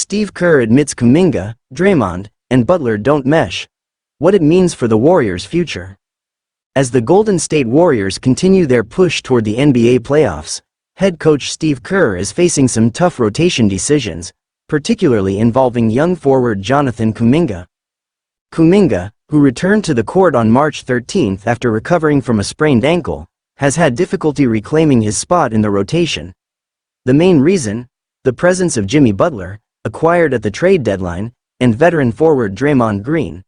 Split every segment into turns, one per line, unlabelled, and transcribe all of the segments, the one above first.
Steve Kerr admits Kuminga, Draymond, and Butler don't mesh. What it means for the Warriors' future. As the Golden State Warriors continue their push toward the NBA playoffs, head coach Steve Kerr is facing some tough rotation decisions, particularly involving young forward Jonathan Kuminga. Kuminga, who returned to the court on March 13 after recovering from a sprained ankle, has had difficulty reclaiming his spot in the rotation. The main reason? The presence of Jimmy Butler, acquired at the trade deadline, and veteran forward Draymond Green.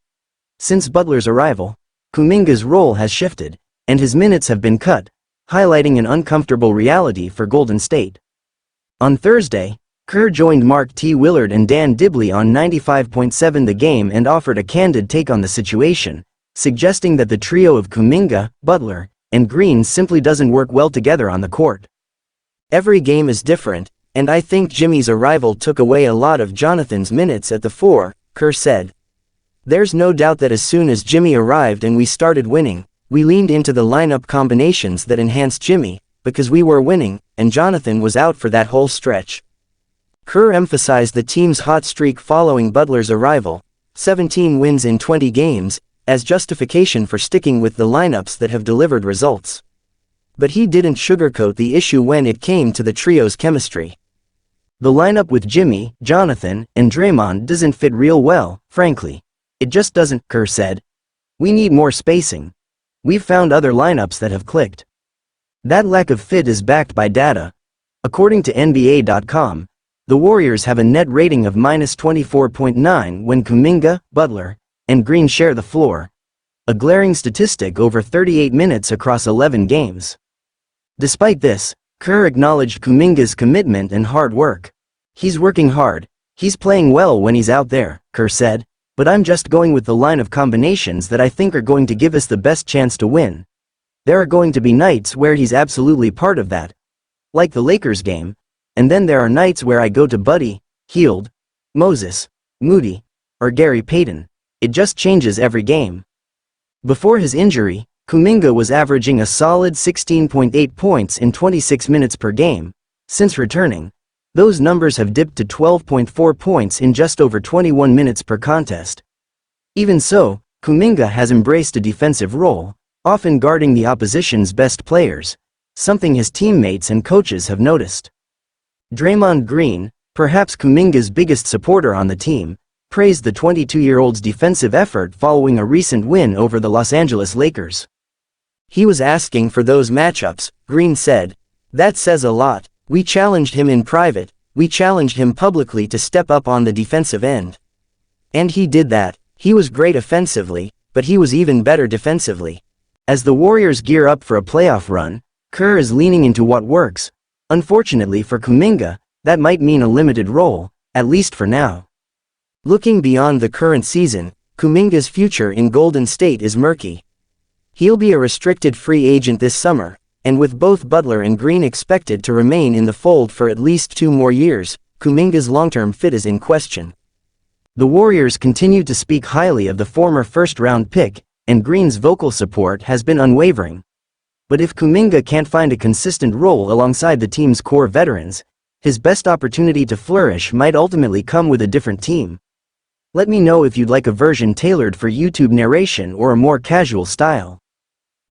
Since Butler's arrival, Kuminga's role has shifted, and his minutes have been cut, highlighting an uncomfortable reality for Golden State. On Thursday, Kerr joined Mark T. Willard and Dan Dibley on 95.7 The Game and offered a candid take on the situation, suggesting that the trio of Kuminga, Butler, and Green simply doesn't work well together on the court. Every game is different, and I think Jimmy's arrival took away a lot of Jonathan's minutes at the 4, Kerr said. There's no doubt that as soon as Jimmy arrived and we started winning, we leaned into the lineup combinations that enhanced Jimmy, because we were winning, and Jonathan was out for that whole stretch. Kerr emphasized the team's hot streak following Butler's arrival, 17 wins in 20 games, as justification for sticking with the lineups that have delivered results. But he didn't sugarcoat the issue when it came to the trio's chemistry. The lineup with Jimmy, Jonathan, and Draymond doesn't fit real well, frankly. It just doesn't, Kerr said. We need more spacing. We've found other lineups that have clicked. That lack of fit is backed by data. According to NBA.com, the Warriors have a net rating of -24.9 when Kuminga, Butler, and Green share the floor. A glaring statistic over 38 minutes across 11 games. Despite this, Kerr acknowledged Kuminga's commitment and hard work. He's working hard, he's playing well when he's out there, Kerr said, but I'm just going with the line of combinations that I think are going to give us the best chance to win. There are going to be nights where he's absolutely part of that. Like the Lakers game, and then there are nights where I go to Buddy, Hield, Moses, Moody, or Gary Payton. It just changes every game. Before his injury, Kuminga was averaging a solid 16.8 points in 26 minutes per game. Since returning, those numbers have dipped to 12.4 points in just over 21 minutes per contest. Even so, Kuminga has embraced a defensive role, often guarding the opposition's best players, something his teammates and coaches have noticed. Draymond Green, perhaps Kuminga's biggest supporter on the team, praised the 22-year-old's defensive effort following a recent win over the Los Angeles Lakers. He was asking for those matchups, Green said. That says a lot. We challenged him in private, we challenged him publicly to step up on the defensive end. And he did that. He was great offensively, but he was even better defensively. As the Warriors gear up for a playoff run, Kerr is leaning into what works. Unfortunately for Kuminga, that might mean a limited role, at least for now. Looking beyond the current season, Kuminga's future in Golden State is murky. He'll be a restricted free agent this summer, and with both Butler and Green expected to remain in the fold for at least 2 more years, Kuminga's long-term fit is in question. The Warriors continue to speak highly of the former first-round pick, and Green's vocal support has been unwavering. But if Kuminga can't find a consistent role alongside the team's core veterans, his best opportunity to flourish might ultimately come with a different team. Let me know if you'd like a version tailored for YouTube narration or a more casual style.